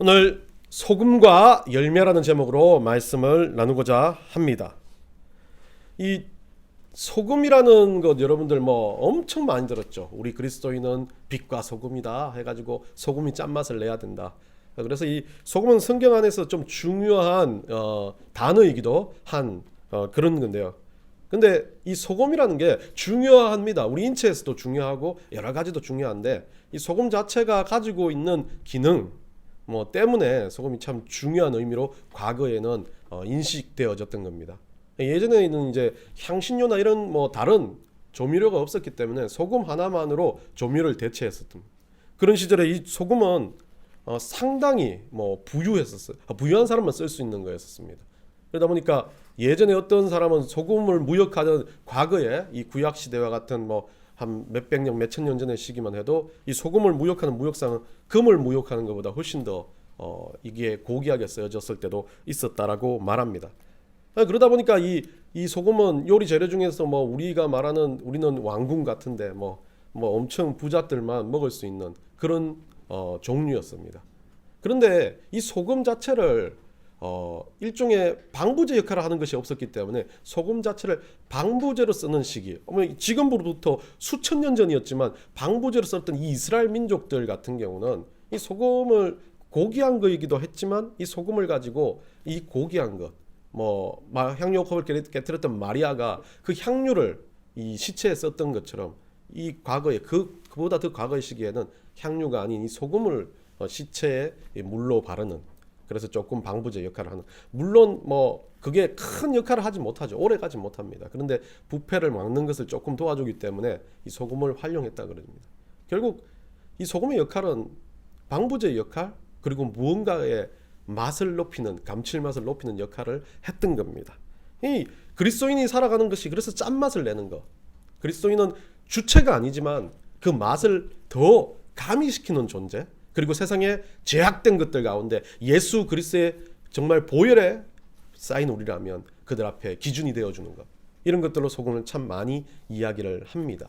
오늘 소금과 열매라는 제목으로 말씀을 나누고자 합니다. 이 소금이라는 것 여러분들 엄청 많이 들었죠. 우리 그리스도인은 빛과 소금이다 해가지고 소금이 짠맛을 내야 된다. 그래서 이 소금은 성경 안에서 좀 중요한 단어이기도 한 그런 건데요. 근데 이 소금이라는 게 중요합니다. 우리 인체에서도 중요하고 여러 가지도 중요한데 이 소금 자체가 가지고 있는 기능 때문에 소금이 참 중요한 의미로 과거에는 인식되어졌던 겁니다. 예전에는 이제 향신료나 이런 다른 조미료가 없었기 때문에 소금 하나만으로 조미료를 대체했었던 그런 시절에 이 소금은 상당히 부유했었어요. 부유한 사람만 쓸 수 있는 거였습니다. 그러다 보니까 예전에 어떤 사람은 소금을 무역하던 과거에 이 구약 시대와 같은 한 몇백 년, 몇천 년 전의 시기만 해도 이 소금을 무역하는 무역상은 금을 무역하는 것보다 훨씬 더 이게 고귀하게 쓰여졌을 때도 있었다라고 말합니다. 그러다 보니까 이 소금은 요리 재료 중에서 우리가 말하는 우리는 왕궁 같은데 엄청 부자들만 먹을 수 있는 그런 종류였습니다. 그런데 이 소금 자체를 일종의 방부제 역할을 하는 것이 없었기 때문에 소금 자체를 방부제로 쓰는 시기, 지금부터 수천 년 전이었지만 방부제로 썼던 이 이스라엘 민족들 같은 경우는 이 소금을 고귀한 거이기도 했지만 이 소금을 가지고 이 고귀한 것, 향유옥합을 깨뜨렸던 마리아가 그 향유를 이 시체에 썼던 것처럼 이 과거에 그보다 더 과거의 시기에는 향유가 아닌 이 소금을 시체에 물로 바르는, 그래서 조금 방부제 역할을 하는, 물론 그게 큰 역할을 하지 못하죠. 오래 가지 못합니다. 그런데 부패를 막는 것을 조금 도와주기 때문에 이 소금을 활용했다 그럽니다. 결국 이 소금의 역할은 방부제 역할, 그리고 무언가의 맛을 높이는, 감칠맛을 높이는 역할을 했던 겁니다. 이 그리스도인이 살아가는 것이 그래서 짠맛을 내는 것, 그리스도인은 주체가 아니지만 그 맛을 더 가미시키는 존재, 그리고 세상에 제약된 것들 가운데 예수 그리스도의 정말 보혈에 쌓인 우리라면 그들 앞에 기준이 되어주는 것, 이런 것들로 소금을 참 많이 이야기를 합니다.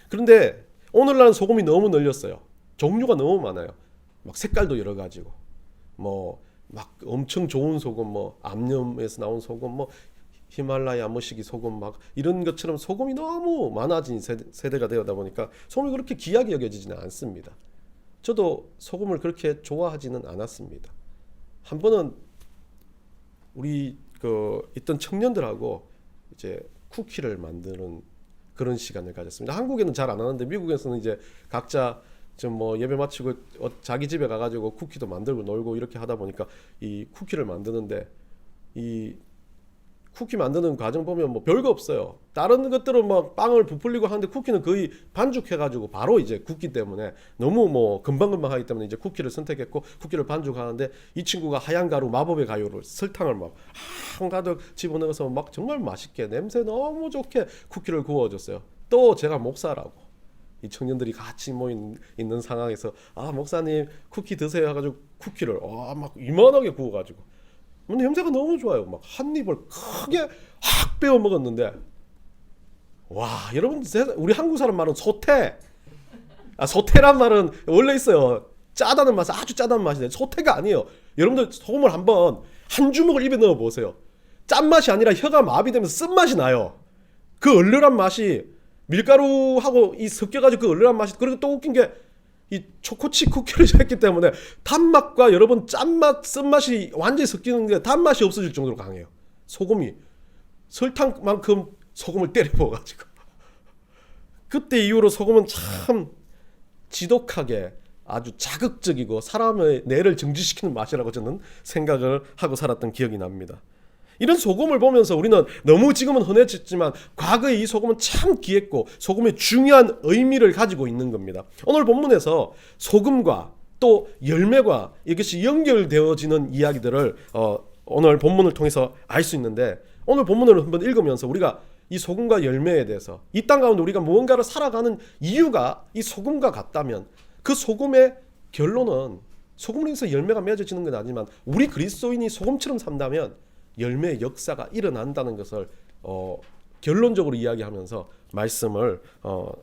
그런데 오늘날은 소금이 너무 널렸어요. 종류가 너무 많아요. 색깔도 여러 가지고 엄청 좋은 소금, 암염에서 나온 소금, 히말라야 머시기 소금 이런 것처럼 소금이 너무 많아진 세대가 되어다 보니까 소금이 그렇게 귀하게 여겨지지는 않습니다. 저도 소금을 그렇게 좋아하지는 않았습니다. 한 번은 우리 있던 청년들하고 이제 쿠키를 만드는 그런 시간을 가졌습니다. 한국에는 잘 안 하는데 미국에서는 이제 각자 좀 예배 마치고 자기 집에 가가지고 쿠키도 만들고 놀고 이렇게 하다 보니까 이 쿠키를 만드는데, 이 쿠키 만드는 과정 보면 별거 없어요. 다른 것들은 빵을 부풀리고 하는데 쿠키는 거의 반죽해가지고 바로 이제 굽기 때문에 너무 금방금방 하기 때문에 이제 쿠키를 선택했고 쿠키를 반죽하는데, 이 친구가 하얀 가루, 마법의 가루를, 설탕을 한가득 집어넣어서 정말 맛있게 냄새 너무 좋게 쿠키를 구워줬어요. 또 제가 목사라고 이 청년들이 같이 있는 상황에서 목사님 쿠키 드세요 해가지고 쿠키를 이만하게 구워가지고 냄새가 너무 좋아요. 한 입을 크게 확 빼어 먹었는데, 와, 여러분, 우리 한국 사람 말은 소태. 소태란 말은 원래 있어요. 짜다는 맛, 아주 짜다는 맛인데 소태가 아니에요. 여러분들 소금을 한번 한 주먹을 입에 넣어 보세요. 짠맛이 아니라 혀가 마비되면서 쓴맛이 나요. 그 얼얼한 맛이 밀가루하고 섞여가지고 그 얼얼한 맛이, 그리고 또 웃긴 게 이 초코칩 쿠키를 했기 때문에 단맛과 여러분 짠맛, 쓴맛이 완전히 섞이는 게 단맛이 없어질 정도로 강해요. 소금이 설탕만큼 소금을 때려 부어가지고 그때 이후로 소금은 참 지독하게 아주 자극적이고 사람의 뇌를 정지시키는 맛이라고 저는 생각을 하고 살았던 기억이 납니다. 이런 소금을 보면서 우리는 너무 지금은 흔해졌지만 과거의 이 소금은 참 귀했고 소금의 중요한 의미를 가지고 있는 겁니다. 오늘 본문에서 소금과 또 열매가 이것이 연결되어지는 이야기들을 오늘 본문을 통해서 알 수 있는데, 오늘 본문을 한번 읽으면서 우리가 이 소금과 열매에 대해서, 이 땅 가운데 우리가 무언가를 살아가는 이유가 이 소금과 같다면 그 소금의 결론은 소금으로 인해서 열매가 맺어지는 건 아니지만 우리 그리스도인이 소금처럼 산다면 열매의 역사가 일어난다는 것을 결론적으로 이야기하면서 말씀을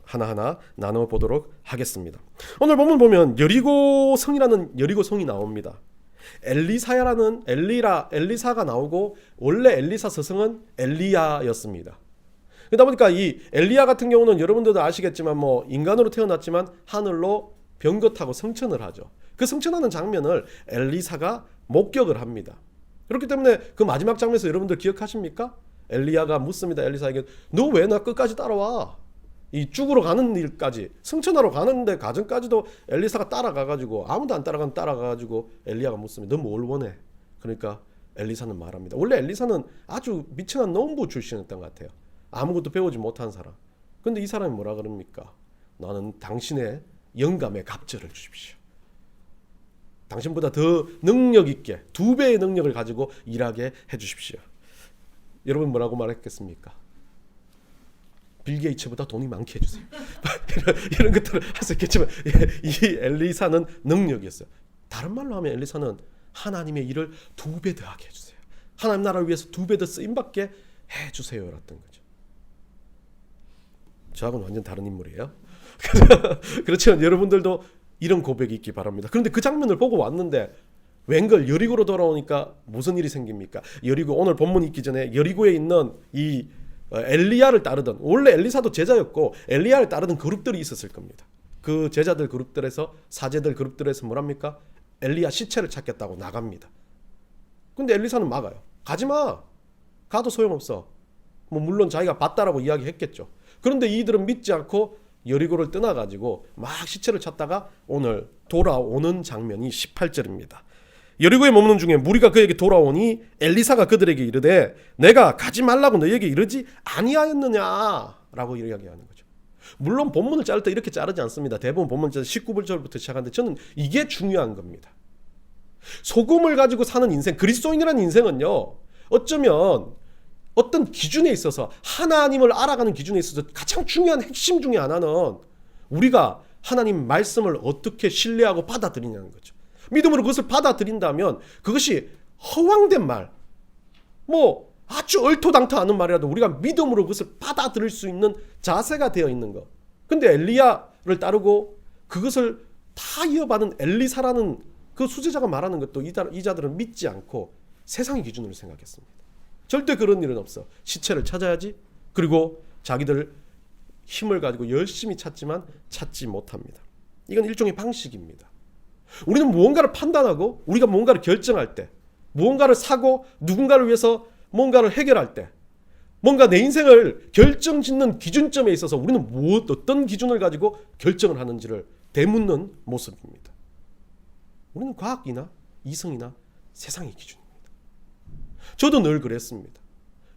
하나하나 나눠보도록 하겠습니다. 오늘 본문 보면 여리고성이라는 여리고성이 나옵니다. 엘리사가 나오고 원래 엘리사 서성은 엘리야였습니다. 그러다 보니까 이 엘리야 같은 경우는 여러분들도 아시겠지만 뭐 인간으로 태어났지만 하늘로 병거 타고 승천을 하죠. 그 승천하는 장면을 엘리사가 목격을 합니다. 그렇기 때문에 그 마지막 장면에서 여러분들 기억하십니까? 엘리야가 묻습니다. 엘리사에게 너 왜 나 끝까지 따라와? 이 죽으러 가는 일까지 승천하러 가는데 가정까지도 엘리사가 따라가가지고 아무도 안 따라가면 따라가가지고 엘리야가 묻습니다. 너 뭘 원해? 그러니까 엘리사는 말합니다. 원래 엘리사는 아주 미천한 농부 출신이었던 것 같아요. 아무것도 배우지 못한 사람. 근데 이 사람이 뭐라 그럽니까? 나는 당신의 영감에 갑절을 주십시오. 당신보다 더 능력 있게 2배의 능력을 가지고 일하게 해주십시오. 여러분 뭐라고 말했겠습니까? 빌 게이츠보다 돈이 많게 해주세요. 이런 것들을 할 수 있겠지만 이 엘리사는 능력이었어요. 다른 말로 하면 엘리사는 하나님의 일을 2배 더하게 해주세요. 하나님 나라를 위해서 2배 더 쓰임받게 해주세요 라던 거죠. 저하고는 완전 다른 인물이에요. 그렇지만 여러분들도 이런 고백이 있기 바랍니다. 그런데 그 장면을 보고 왔는데 웬걸 여리고로 돌아오니까 무슨 일이 생깁니까? 여리고, 오늘 본문 있기 전에 여리고에 있는 이 엘리야를 따르던, 원래 엘리사도 제자였고 엘리야를 따르던 그룹들이 있었을 겁니다. 그 제자들 그룹들에서, 사제들 그룹들에서 뭐랍니까? 엘리야 시체를 찾겠다고 나갑니다. 근데 엘리사는 막아요. 가지마. 가도 소용없어. 뭐 물론 자기가 봤다라고 이야기했겠죠. 그런데 이들은 믿지 않고 여리고를 떠나가지고 막 시체를 찾다가 오늘 돌아오는 장면이 18절입니다. 여리고에 머무는 중에 무리가 그에게 돌아오니 엘리사가 그들에게 이르되 내가 가지 말라고 너희에게 이르지 아니하였느냐라고 이야기하는 거죠. 물론 본문을 자를 때 이렇게 자르지 않습니다. 대부분 본문 19절부터 시작하는데 저는 이게 중요한 겁니다. 소금을 가지고 사는 인생, 그리스도인이라는 인생은요, 어쩌면 어떤 기준에 있어서, 하나님을 알아가는 기준에 있어서 가장 중요한 핵심 중에 하나는 우리가 하나님 말씀을 어떻게 신뢰하고 받아들이냐는 거죠. 믿음으로 그것을 받아들인다면 그것이 허황된 말, 뭐 아주 얼토당토하는 말이라도 우리가 믿음으로 그것을 받아들일 수 있는 자세가 되어 있는 것. 근데 엘리야를 따르고 그것을 다 이어받은 엘리사라는 그 수제자가 말하는 것도 이 자들은 믿지 않고 세상의 기준으로 생각했습니다. 절대 그런 일은 없어. 시체를 찾아야지. 그리고 자기들 힘을 가지고 열심히 찾지만 찾지 못합니다. 이건 일종의 방식입니다. 우리는 무언가를 판단하고 우리가 무언가를 결정할 때, 무언가를 사고 누군가를 위해서 뭔가를 해결할 때, 뭔가 내 인생을 결정짓는 기준점에 있어서 우리는 어떤 기준을 가지고 결정을 하는지를 되묻는 모습입니다. 우리는 과학이나 이성이나 세상의 기준입니다. 저도 늘 그랬습니다.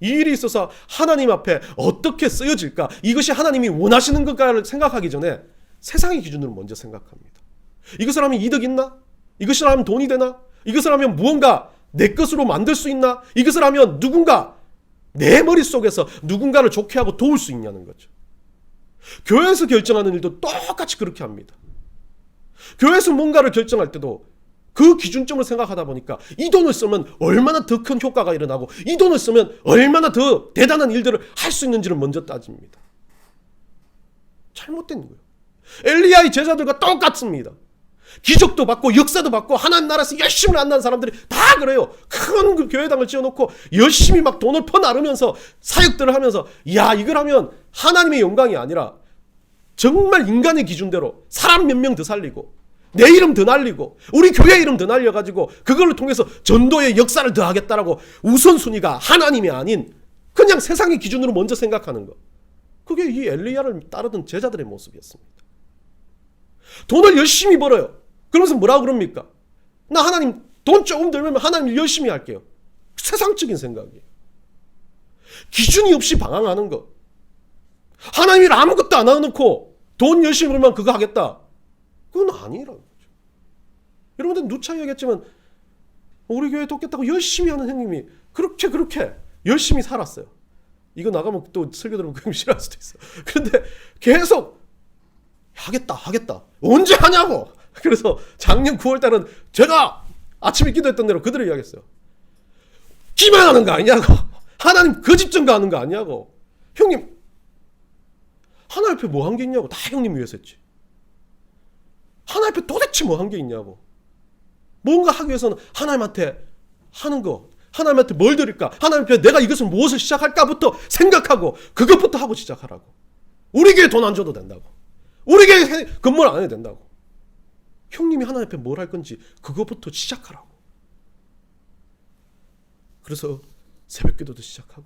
이 일이 있어서 하나님 앞에 어떻게 쓰여질까, 이것이 하나님이 원하시는 것까를 생각하기 전에 세상의 기준으로 먼저 생각합니다. 이것을 하면 이득 있나? 이것을 하면 돈이 되나? 이것을 하면 무언가 내 것으로 만들 수 있나? 이것을 하면 누군가 내 머릿속에서 누군가를 좋게 하고 도울 수 있냐는 거죠. 교회에서 결정하는 일도 똑같이 그렇게 합니다. 교회에서 뭔가를 결정할 때도 그 기준점을 생각하다 보니까 이 돈을 쓰면 얼마나 더 큰 효과가 일어나고 이 돈을 쓰면 얼마나 더 대단한 일들을 할 수 있는지를 먼저 따집니다. 잘못된 거예요. 엘리야의 제자들과 똑같습니다. 기적도 받고 역사도 받고 하나님 나라에서 열심히 안난 사람들이 다 그래요. 큰 그 교회당을 지어놓고 열심히 막 돈을 퍼나르면서 사역들을 하면서, 야, 이걸 하면 하나님의 영광이 아니라 정말 인간의 기준대로 사람 몇 명 더 살리고 내 이름 더 날리고 우리 교회 이름 더 날려가지고 그걸로 통해서 전도의 역사를 더 하겠다라고 우선순위가 하나님이 아닌 그냥 세상의 기준으로 먼저 생각하는 것. 그게 이 엘리야를 따르던 제자들의 모습이었습니다. 돈을 열심히 벌어요. 그러면서 뭐라고 그럽니까? 나 하나님 돈 조금 들면 하나님 열심히 할게요. 세상적인 생각이에요. 기준이 없이 방황하는 것. 하나님이 아무것도 안 해놓고 돈 열심히 벌면 그거 하겠다. 그건 아니라는 거죠. 여러분들 누차 얘기했지만 우리 교회 돕겠다고 열심히 하는 형님이 그렇게 열심히 살았어요. 이거 나가면 또 설교 들으면 그럼 싫어할 수도 있어. 그런데 계속 하겠다. 언제 하냐고. 그래서 작년 9월 달은 제가 아침에 기도했던 대로 그들을 이야기했어요. 기만하는 거 아니냐고. 하나님 그 집 증거하는 거 아니냐고. 형님 하나님 앞에 뭐 한 게 있냐고. 다 형님 위해서 했지. 하나님 앞에 도대체 뭐 한 게 있냐고. 뭔가 하기 위해서는 하나님한테 하는 거, 하나님한테 뭘 드릴까, 하나님 앞에 내가 이것을 무엇을 시작할까부터 생각하고 그것부터 하고 시작하라고. 우리 교회 돈 안 줘도 된다고. 우리 교회 건물 안 해도 된다고. 형님이 하나님 앞에 뭘 할 건지 그것부터 시작하라고. 그래서 새벽기도도 시작하고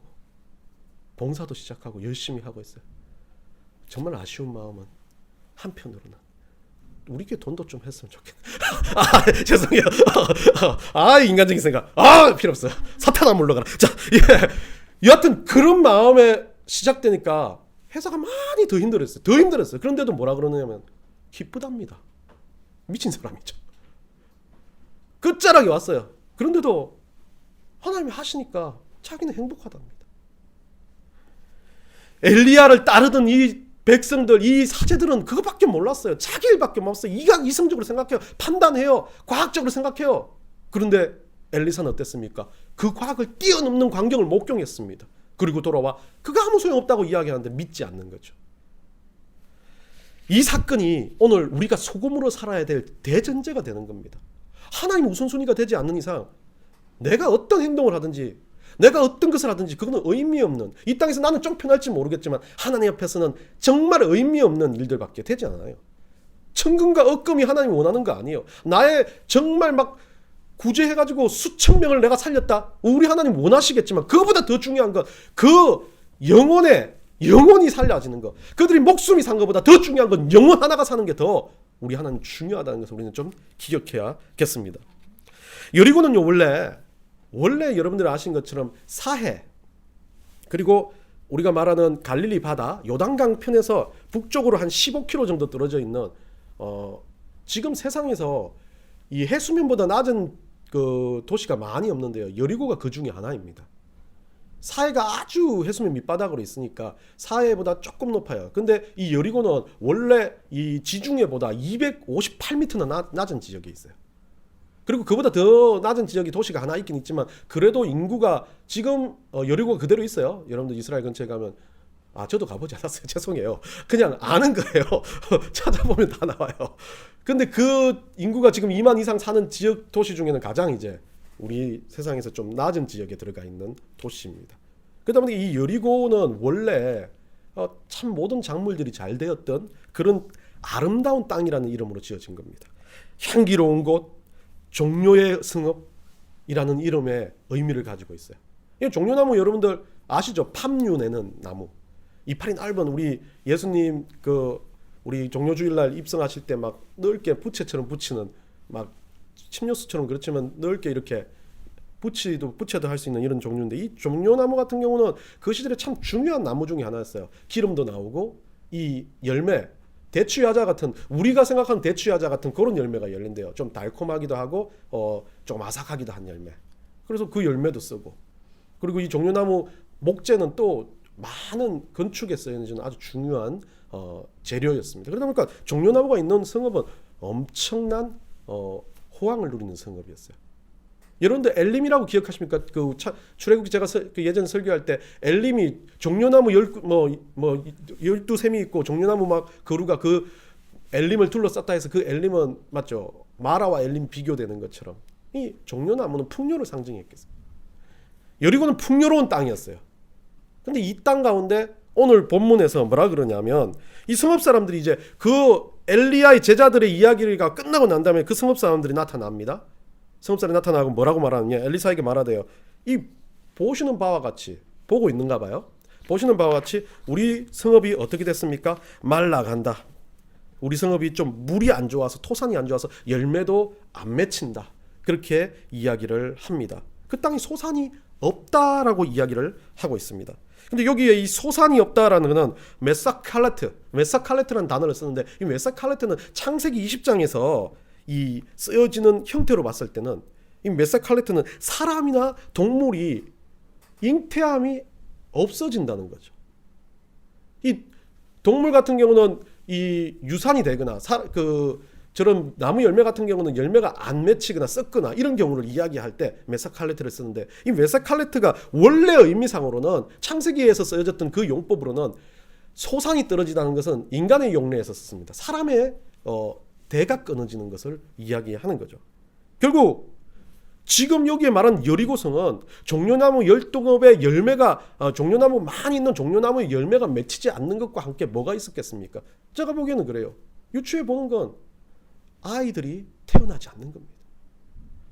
봉사도 시작하고 열심히 하고 있어요. 정말 아쉬운 마음은 한편으로는 우리 교회 돈도 좀 했으면 좋겠네. 죄송해요. 인간적인 생각. 필요 없어요. 사탄아 물러가라. 자, 여하튼 그런 마음에 시작되니까 회사가 많이 더 힘들었어요. 그런데도 뭐라 그러느냐면 기쁘답니다. 미친 사람이죠. 끝자락에 왔어요. 그런데도 하나님이 하시니까 자기는 행복하답니다. 엘리야를 따르던 이 백성들, 이 사제들은 그것밖에 몰랐어요. 자기 일밖에 없어요. 이성적으로 생각해요. 판단해요. 과학적으로 생각해요. 그런데 엘리사는 어땠습니까? 그 과학을 뛰어넘는 광경을 목경했습니다. 그리고 돌아와 그거 아무 소용없다고 이야기하는데 믿지 않는 거죠. 이 사건이 오늘 우리가 소금으로 살아야 될 대전제가 되는 겁니다. 하나님 우선순위가 되지 않는 이상 내가 어떤 행동을 하든지 내가 어떤 것을 하든지 그거는 의미 없는, 이 땅에서 나는 좀 편할지 모르겠지만 하나님 앞에서는 정말 의미 없는 일들밖에 되지 않아요. 천금과 억금이 하나님이 원하는 거 아니에요. 나의 정말 막 구제해가지고 수천 명을 내가 살렸다. 우리 하나님 원하시겠지만 그거보다 더 중요한 건 그 영혼이 살려지는 거. 그들이 목숨이 산 것보다 더 중요한 건 영혼 하나가 사는 게 더 우리 하나님 중요하다는 것을 우리는 좀 기억해야겠습니다. 여리고는요 원래 여러분들이 아신 것처럼 사해, 그리고 우리가 말하는 갈릴리 바다 요단강 편에서 북쪽으로 한 15km 정도 떨어져 있는 지금 세상에서 이 해수면보다 낮은 그 도시가 많이 없는데요. 여리고가 그 중에 하나입니다. 사해가 아주 해수면 밑바닥으로 있으니까 사해보다 조금 높아요. 근데 이 여리고는 원래 이 지중해보다 258m나 낮은 지역에 있어요. 그리고 그보다 더 낮은 지역이 도시가 하나 있긴 있지만 그래도 인구가 지금 여리고가 그대로 있어요. 여러분들 이스라엘 근처에 가면 저도 가보지 않았어요. 죄송해요. 그냥 아는 거예요. 찾아보면 다 나와요. 근데 그 인구가 지금 2만 이상 사는 지역 도시 중에는 가장 이제 우리 세상에서 좀 낮은 지역에 들어가 있는 도시입니다. 그러다 보니 이 여리고는 원래 참 모든 작물들이 잘 되었던 그런 아름다운 땅이라는 이름으로 지어진 겁니다. 향기로운 곳, 종려의 성읍이라는 이름의 의미를 가지고 있어요. 이 종려나무 여러분들 아시죠? 팜유 내는 나무. 이파리 넓은 우리 예수님 우리 종려주일날 입성하실 때 막 넓게 부채처럼 붙이는 막 침료수처럼 그렇지만 넓게 이렇게 부채도 할 수 있는 이런 종류인데 이 종려나무 같은 경우는 그 시절에 참 중요한 나무 중에 하나였어요. 기름도 나오고 이 열매, 대추야자 같은, 우리가 생각하는 대추야자 같은 그런 열매가 열린대요. 좀 달콤하기도 하고 조금 아삭하기도 한 열매. 그래서 그 열매도 쓰고, 그리고 이 종려나무 목재는 또 많은 건축에 쓰여지는 아주 중요한 재료였습니다. 그러다 보니까 종려나무가 있는 성읍은 엄청난 호황을 누리는 성읍이었어요. 여러분들 엘림이라고 기억하십니까? 그 출애굽기 제가 예전에 설교할 때 엘림이 종려나무 12샘이 있고 종려나무 막 거루가 그 엘림을 둘러쌌다 해서 그 엘림은 맞죠? 마라와 엘림 비교되는 것처럼 이 종려나무는 풍요를 상징했겠어요. 여리고는 풍요로운 땅이었어요. 근데 이 땅 가운데 오늘 본문에서 뭐라 그러냐면 이 성읍 사람들이 이제 그 엘리야의 제자들의 이야기가 끝나고 난 다음에 그 성읍 사람들이 나타납니다. 성읍 사람이 나타나고 뭐라고 말하느냐, 엘리사에게 말하대요. 이 보시는 바와 같이, 보고 있는가 봐요. 보시는 바와 같이 우리 성읍이 어떻게 됐습니까? 말라간다. 우리 성읍이 좀 물이 안 좋아서, 토산이 안 좋아서 열매도 안 맺힌다. 그렇게 이야기를 합니다. 그 땅에 소산이 없다라고 이야기를 하고 있습니다. 근데 여기에 이 소산이 없다라는 것은 메사칼레트라는 단어를 쓰는데, 이 메사칼레트는 창세기 20장에서 이 쓰여지는 형태로 봤을 때는 이 메사칼레트는 사람이나 동물이 잉태함이 없어진다는 거죠. 이 동물 같은 경우는 이 유산이 되거나 저런 나무 열매 같은 경우는 열매가 안 맺히거나 썩거나 이런 경우를 이야기할 때 메사칼레트를 쓰는데, 이 메사칼레트가 원래 의미상으로는 창세기에서 쓰여졌던 그 용법으로는 소산이 떨어지다는 것은 인간의 용례에서 썼습니다. 사람의 대가 끊어지는 것을 이야기하는 거죠. 결국 지금 여기에 말한 여리고성은 종려나무 열동엽의 열매가 종려나무 많이 있는 종려나무의 열매가 맺히지 않는 것과 함께 뭐가 있었겠습니까? 제가 보기에는 그래요. 유추해 보는 건 아이들이 태어나지 않는 겁니다.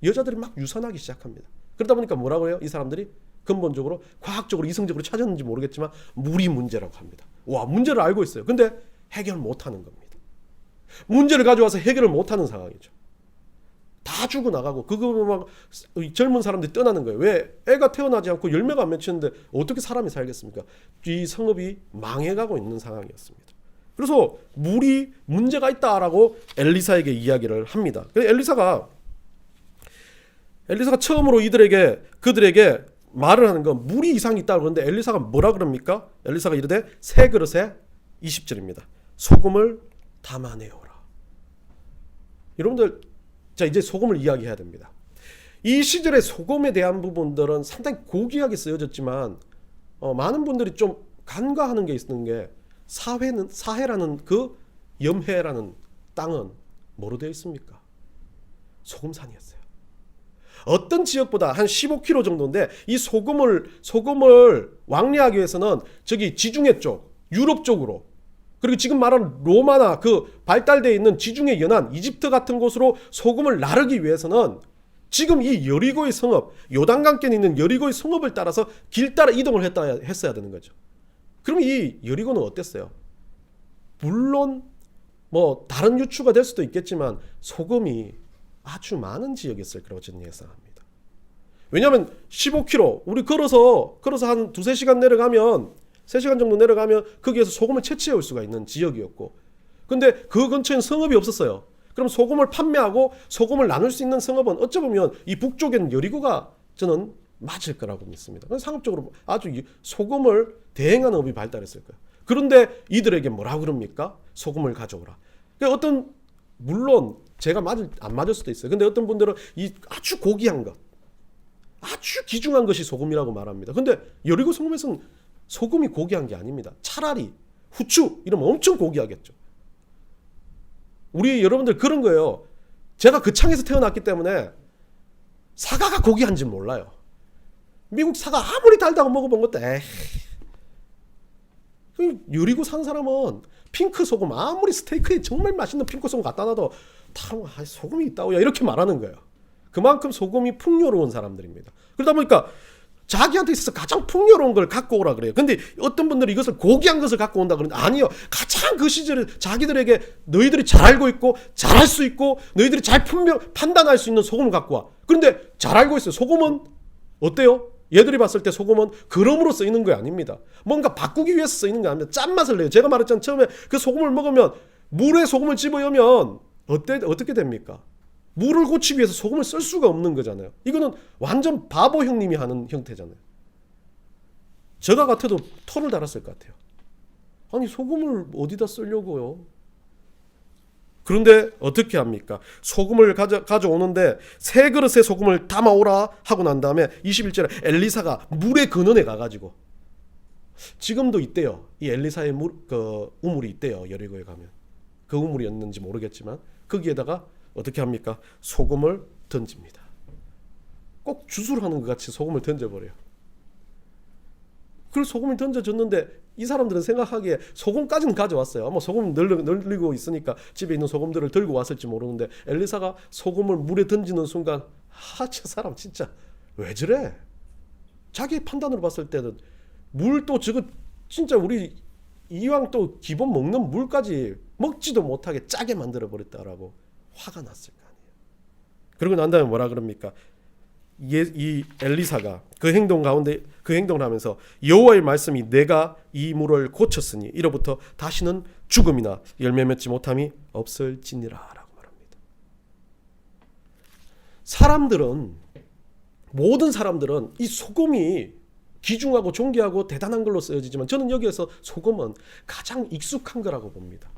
여자들이 막 유산하기 시작합니다. 그러다 보니까 뭐라고 해요? 이 사람들이 근본적으로 과학적으로 이성적으로 찾았는지 모르겠지만 물이 문제라고 합니다. 와, 문제를 알고 있어요. 근데 해결 못하는 겁니다. 문제를 가져와서 해결을 못하는 상황이죠. 다 죽어나가고 그거 막 젊은 사람들이 떠나는 거예요. 왜? 애가 태어나지 않고 열매가 안 맺히는데 어떻게 사람이 살겠습니까? 이 성읍이 망해가고 있는 상황이었습니다. 그래서 물이 문제가 있다라고 엘리사에게 이야기를 합니다. 그래서 엘리사가 처음으로 그들에게 말을 하는 건 물이 이상이 있다고 그러는데 엘리사가 뭐라 그럽니까? 엘리사가 이르되 새 그릇에 20절입니다. 소금을 담아내오라. 여러분들, 자, 이제 소금을 이야기해야 됩니다. 이 시절의 소금에 대한 부분들은 상당히 고귀하게 쓰여졌지만 많은 분들이 좀 간과하는 게 있는 게 사해라는 그 염해라는 땅은 뭐로 되어 있습니까? 소금산이었어요. 어떤 지역보다 한 15km 정도인데 이 소금을 왕래하기 위해서는 저기 지중해 쪽, 유럽 쪽으로, 그리고 지금 말하는 로마나 그 발달되어 있는 지중해 연안, 이집트 같은 곳으로 소금을 나르기 위해서는 지금 이 여리고의 성읍, 요단강가에 있는 여리고의 성읍을 따라서 길 따라 이동을 했어야 되는 거죠. 그럼 이 여리고는 어땠어요? 물론 뭐 다른 유추가 될 수도 있겠지만 소금이 아주 많은 지역이었을 거라고 저는 예상합니다. 왜냐하면 15km 우리 걸어서 한 2-3시간 내려가면 3시간 정도 내려가면 거기에서 소금을 채취해 올 수가 있는 지역이었고, 근데 그 근처에는 성읍이 없었어요. 그럼 소금을 판매하고 소금을 나눌 수 있는 성읍은 어찌 보면 이 북쪽에는 여리고가 저는 맞을 거라고 믿습니다. 상업적으로 아주 소금을 대행하는 업이 발달했을 거예요. 그런데 이들에게 뭐라고 그럽니까? 소금을 가져오라. 그러니까 물론 제가 안 맞을 수도 있어요. 근데 어떤 분들은 이 아주 고귀한 것, 아주 귀중한 것이 소금이라고 말합니다. 근데 여리고 성읍에서는 소금이 고귀한 게 아닙니다. 차라리 후추 이러면 엄청 고귀하겠죠. 우리 여러분들 그런 거예요. 제가 그 창에서 태어났기 때문에 사과가 고귀한지 몰라요. 미국 사과 아무리 달다고 먹어본 것도 여리고 산 사람은 핑크 소금 아무리 스테이크에 정말 맛있는 핑크 소금 갖다 놔도 다 소금이 있다고 이렇게 말하는 거예요. 그만큼 소금이 풍요로운 사람들입니다. 그러다 보니까 자기한테 있어서 가장 풍요로운 걸 갖고 오라 그래요. 근데 어떤 분들은 이것을 고귀한 것을 갖고 온다 그러는데 아니요. 가장 그 시절에 자기들에게 너희들이 잘 알고 있고 잘할 수 있고 너희들이 잘 판단할 수 있는 소금을 갖고 와. 그런데 잘 알고 있어요. 소금은 어때요? 얘들이 봤을 때 소금은 그럼으로 쓰이는 거 아닙니다. 뭔가 바꾸기 위해서 쓰이는 거 아닙니다. 짠맛을 내요. 제가 말했잖아요. 처음에 그 소금을 먹으면 물에 소금을 집어넣으면 어떻게 됩니까? 물을 고치기 위해서 소금을 쓸 수가 없는 거잖아요. 이거는 완전 바보 형님이 하는 형태잖아요. 저가 같아도 토를 달았을 것 같아요. 아니 소금을 어디다 쓰려고요? 그런데 어떻게 합니까? 소금을 가져오는데 새 그릇에 소금을 담아오라 하고 난 다음에 21절에 엘리사가 물의 근원에 가가지고, 지금도 있대요. 이 엘리사의 우물이 있대요. 여리고에 가면. 그 우물이었는지 모르겠지만 거기에다가 어떻게 합니까? 소금을 던집니다. 꼭 주술 하는 것 같이 소금을 던져버려요. 그걸 소금을 던져줬는데 이 사람들은 생각하기에 소금까지는 가져왔어요. 아마 소금 널리고 있으니까 집에 있는 소금들을 들고 왔을지 모르는데 엘리사가 소금을 물에 던지는 순간 저 사람 진짜 왜 저래? 자기 판단으로 봤을 때는 물도 저거 진짜 우리 이왕 또 기본 먹는 물까지 먹지도 못하게 짜게 만들어버렸다라고 화가 났을 거 아니에요. 그러고 난 다음에 뭐라 그럽니까? 이 엘리사가 그 행동 가운데 그 행동을 하면서 여호와의 말씀이 내가 이 물을 고쳤으니 이로부터 다시는 죽음이나 열매 맺지 못함이 없을지니라 라고 말합니다. 모든 사람들은 이 소금이 귀중하고 존귀하고 대단한 걸로 쓰여지지만 저는 여기에서 소금은 가장 익숙한 거라고 봅니다.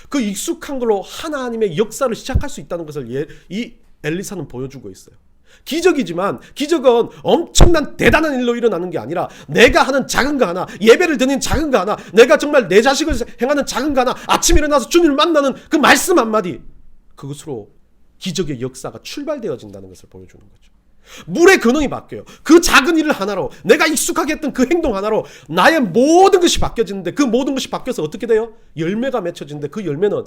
그 익숙한 걸로 하나님의 역사를 시작할 수 있다는 것을 이 엘리사는 보여주고 있어요. 기적이지만 기적은 엄청난 대단한 일로 일어나는 게 아니라 내가 하는 작은 거 하나, 예배를 드리는 작은 거 하나, 내가 정말 내 자식을 행하는 작은 거 하나, 아침에 일어나서 주님을 만나는 그 말씀 한마디, 그것으로 기적의 역사가 출발되어진다는 것을 보여주는 거죠. 물의 근원이 바뀌어요. 그 작은 일 하나로, 내가 익숙하게 했던 그 행동 하나로 나의 모든 것이 바뀌어지는데, 그 모든 것이 바뀌어서 어떻게 돼요? 열매가 맺혀지는데, 그 열매는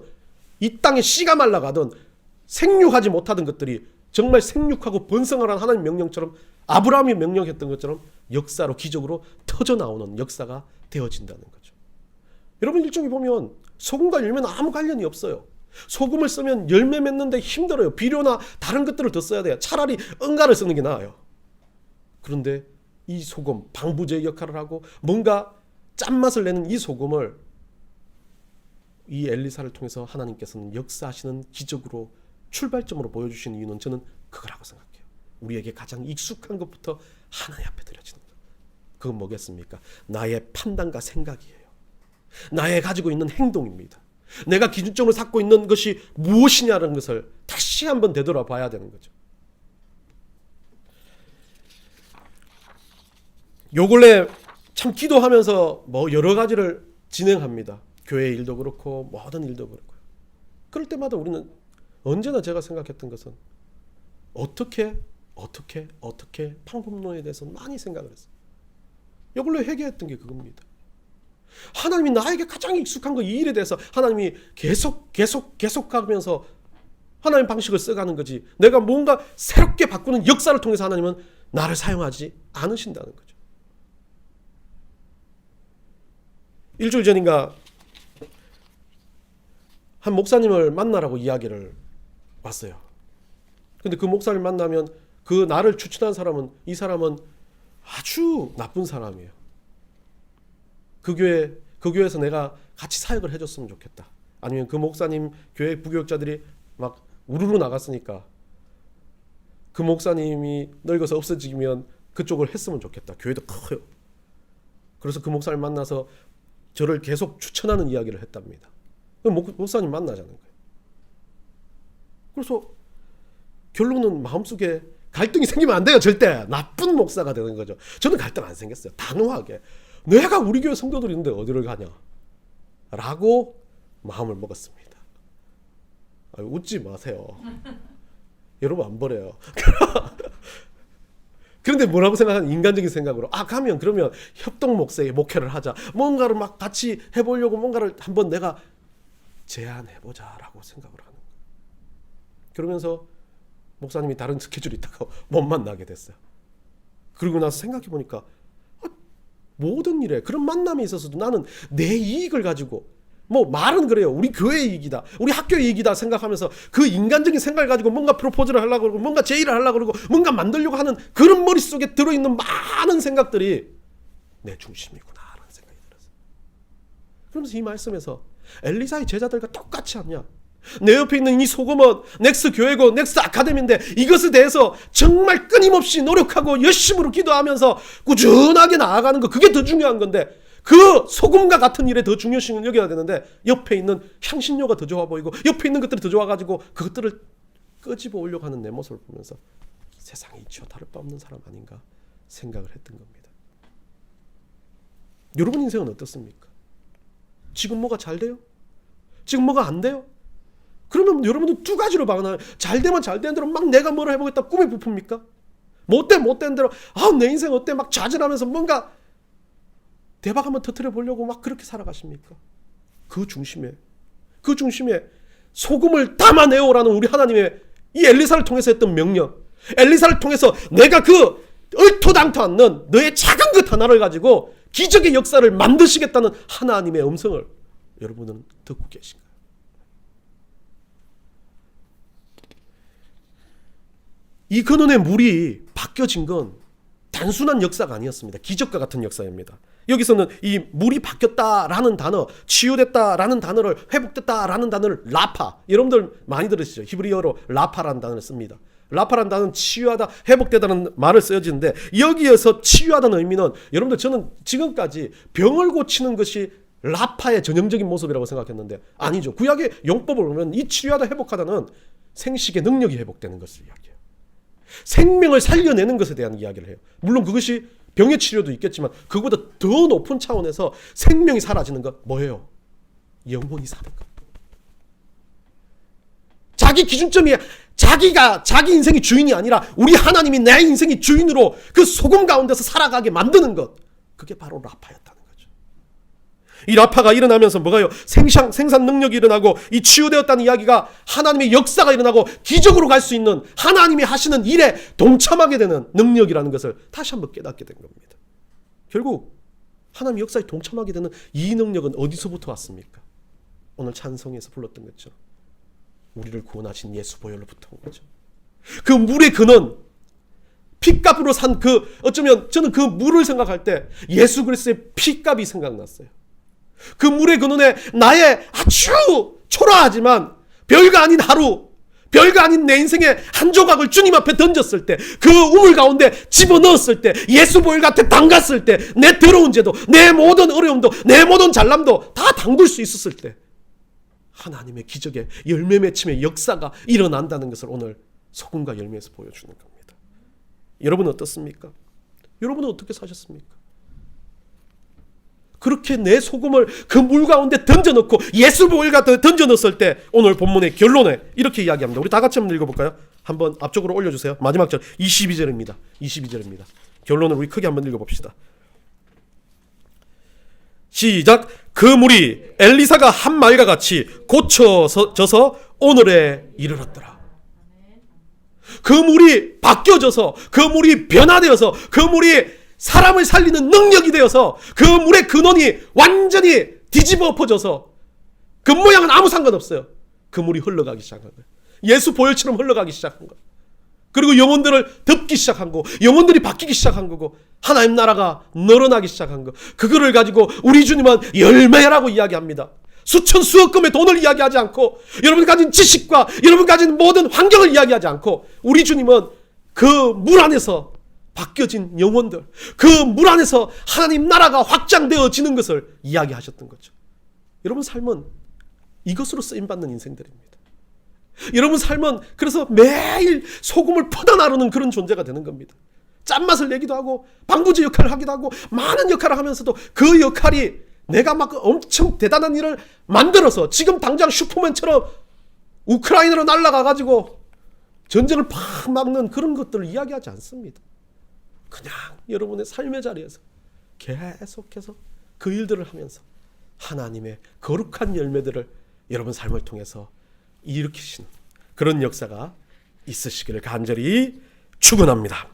이 땅에 씨가 말라가던 생육하지 못하던 것들이 정말 생육하고 번성하라는 하나님의 명령처럼, 아브라함이 명령했던 것처럼 역사로, 기적으로 터져나오는 역사가 되어진다는 거죠. 여러분, 일종에 보면 소금과 열매는 아무 관련이 없어요. 소금을 쓰면 열매 맺는데 힘들어요. 비료나 다른 것들을 더 써야 돼요. 차라리 응가를 쓰는 게 나아요. 그런데 이 소금, 방부제 역할을 하고 뭔가 짠맛을 내는 이 소금을 이 엘리사를 통해서 하나님께서는 역사하시는 기적으로 출발점으로 보여주시는 이유는 저는 그거라고 생각해요. 우리에게 가장 익숙한 것부터 하나님 앞에 드려지는 것. 그건 뭐겠습니까? 나의 판단과 생각이에요. 나의 가지고 있는 행동입니다. 내가 기준점으로 삼고 있는 것이 무엇이냐는 것을 다시 한번 되돌아봐야 되는 거죠. 요 근래 참 기도하면서 뭐 여러 가지를 진행합니다. 교회 일도 그렇고 모든 일도 그렇고요. 그럴 때마다 우리는 언제나 제가 생각했던 것은 어떻게 방법론에 대해서 많이 생각을 했어요. 요 근래 회개했던 게 그겁니다. 하나님이 나에게 가장 익숙한 거 이 일에 대해서 하나님이 계속 가면서 하나님 방식을 써가는 거지, 내가 뭔가 새롭게 바꾸는 역사를 통해서 하나님은 나를 사용하지 않으신다는 거죠. 일주일 전인가 한 목사님을 만나라고 이야기를 왔어요. 근데 그 목사님 만나면 그 나를 추천한 사람은, 이 사람은 아주 나쁜 사람이에요. 그 교회에서 내가 같이 사역을 해줬으면 좋겠다. 아니면 그 목사님 교회 부교육자들이 막 우르르 나갔으니까 그 목사님이 늙어서 없어지면 그쪽을 했으면 좋겠다. 교회도 커요. 그래서 그 목사님 만나서 저를 계속 추천하는 이야기를 했답니다. 목사님 만나자는 거예요. 그래서 결론은 마음속에 갈등이 생기면 안 돼요. 절대. 나쁜 목사가 되는 거죠. 저는 갈등 안 생겼어요. 단호하게. 내가 우리 교회 성도들이 있는데 어디를 가냐 라고 마음을 먹었습니다. 웃지 마세요. 여러분 안 버려요. 그런데 뭐라고 생각하는, 인간적인 생각으로 가면 그러면 협동 목회를 하자, 뭔가를 막 같이 해보려고 뭔가를 한번 내가 제안해보자 라고 생각을 하는 거예요. 그러면서 목사님이 다른 스케줄이 있다고 못 만나게 됐어요. 그리고 나서 생각해보니까 모든 일에 그런 만남이 있어서도 나는 내 이익을 가지고, 뭐 말은 그래요. 우리 교회 이익이다, 우리 학교 이익이다 생각하면서 그 인간적인 생각을 가지고 뭔가 프로포즈를 하려고 그러고 뭔가 제의를 하려고 그러고 뭔가 만들려고 하는 그런 머릿속에 들어있는 많은 생각들이 내 중심이구나라는 생각이 들었어요. 그러면서 이 말씀에서 엘리사의 제자들과 똑같이 하냐, 내 옆에 있는 이 소금은 넥스 교회고 넥스 아카데미인데 이것에 대해서 정말 끊임없이 노력하고 열심으로 기도하면서 꾸준하게 나아가는 거, 그게 더 중요한 건데, 그 소금과 같은 일에 더 중요성을 여겨야 되는데 옆에 있는 향신료가 더 좋아 보이고 옆에 있는 것들이 더 좋아가지고 그것들을 끄집어 오려고 하는 내 모습을 보면서 세상에 이치와 다를 바 없는 사람 아닌가 생각을 했던 겁니다. 여러분 인생은 어떻습니까? 지금 뭐가 잘 돼요? 지금 뭐가 안 돼요? 그러면 여러분은 두 가지로 방어나요. 잘 되면 잘 되는 대로 막 내가 뭘 해보겠다 꿈에 부풉니까? 못된 대로 내 인생 어때 막 좌절하면서 뭔가 대박 한번 터뜨려 보려고 막 그렇게 살아가십니까? 그 중심에 소금을 담아내오라는 우리 하나님의 이 엘리사를 통해서 했던 명령, 엘리사를 통해서 내가 그 얼토당토 않는 너의 작은 것 하나를 가지고 기적의 역사를 만드시겠다는 하나님의 음성을 여러분은 듣고 계신가요? 이 근원의 물이 바뀌어진 건 단순한 역사가 아니었습니다. 기적과 같은 역사입니다. 여기서는 이 물이 바뀌었다라는 단어, 치유됐다라는 단어를, 회복됐다라는 단어를 라파, 여러분들 많이 들으시죠? 히브리어로 라파라는 단어를 씁니다. 라파라는 단어는 치유하다, 회복되다는 말을 쓰여지는데, 여기에서 치유하다는 의미는, 여러분들 저는 지금까지 병을 고치는 것이 라파의 전형적인 모습이라고 생각했는데 아니죠. 구약의 용법을 보면 이 치유하다, 회복하다는 생식의 능력이 회복되는 것을 이야기해요. 생명을 살려내는 것에 대한 이야기를 해요. 물론 그것이 병의 치료도 있겠지만 그보다 더 높은 차원에서 생명이 사라지는 것 뭐예요? 영혼이 사는 것. 자기 기준점이 자기가 자기 인생의 주인이 아니라 우리 하나님이 내 인생의 주인으로 그 소금 가운데서 살아가게 만드는 것, 그게 바로 라파였다는 거죠. 이 라파가 일어나면서 뭐가요? 생산 능력이 일어나고 이 치유되었다는 이야기가 하나님의 역사가 일어나고 기적으로 갈 수 있는 하나님이 하시는 일에 동참하게 되는 능력이라는 것을 다시 한번 깨닫게 된 겁니다. 결국 하나님 역사에 동참하게 되는 이 능력은 어디서부터 왔습니까? 오늘 찬송에서 불렀던 거죠. 우리를 구원하신 예수 보혈로부터 온 거죠. 그 물의 근원, 피값으로 산 어쩌면 저는 그 물을 생각할 때 예수 그리스도의 피값이 생각났어요. 그 물의 근원에 나의 아주 초라하지만 별거 아닌 하루, 별거 아닌 내 인생의 한 조각을 주님 앞에 던졌을 때, 그 우물 가운데 집어넣었을 때, 예수 보혈 곁에 담갔을 때, 내 더러운 죄도, 내 모든 어려움도, 내 모든 잘남도 다 담글 수 있었을 때 하나님의 기적의 열매 맺힘의 역사가 일어난다는 것을 오늘 소금과 열매에서 보여주는 겁니다. 여러분은 어떻습니까? 여러분은 어떻게 사셨습니까? 그렇게 내 소금을 그 물 가운데 던져넣고 예수 보혈 가운데 던져넣었을 때 오늘 본문의 결론에 이렇게 이야기합니다. 우리 다 같이 한번 읽어볼까요? 한번 앞쪽으로 올려주세요. 마지막 절 22절입니다. 22절입니다. 결론을 우리 크게 한번 읽어봅시다. 시작. 그 물이 엘리사가 한 말과 같이 고쳐져서 오늘에 이르렀더라. 그 물이 바뀌어져서, 그 물이 변화되어서, 그 물이 사람을 살리는 능력이 되어서, 그 물의 근원이 완전히 뒤집어 엎어져서 그 모양은 아무 상관없어요. 그 물이 흘러가기 시작한 거예요. 예수 보혈처럼 흘러가기 시작한 거예요. 그리고 영혼들을 덮기 시작한 거고, 영혼들이 바뀌기 시작한 거고, 하나님 나라가 늘어나기 시작한 거. 그거를 가지고 우리 주님은 열매라고 이야기합니다. 수천 수억 금의 돈을 이야기하지 않고, 여러분 가진 지식과 여러분 가진 모든 환경을 이야기하지 않고, 우리 주님은 그 물 안에서 바뀌어진 영혼들, 그 물 안에서 하나님 나라가 확장되어지는 것을 이야기하셨던 거죠. 여러분 삶은 이것으로 쓰임받는 인생들입니다. 여러분 삶은 그래서 매일 소금을 퍼다 나르는 그런 존재가 되는 겁니다. 짠맛을 내기도 하고 방부제 역할을 하기도 하고 많은 역할을 하면서도 그 역할이 내가 막 엄청 대단한 일을 만들어서 지금 당장 슈퍼맨처럼 우크라이나로 날아가가지고 전쟁을 팍 막는 그런 것들을 이야기하지 않습니다. 그냥 여러분의 삶의 자리에서 계속해서 그 일들을 하면서 하나님의 거룩한 열매들을 여러분 삶을 통해서 일으키시는 그런 역사가 있으시기를 간절히 축원합니다.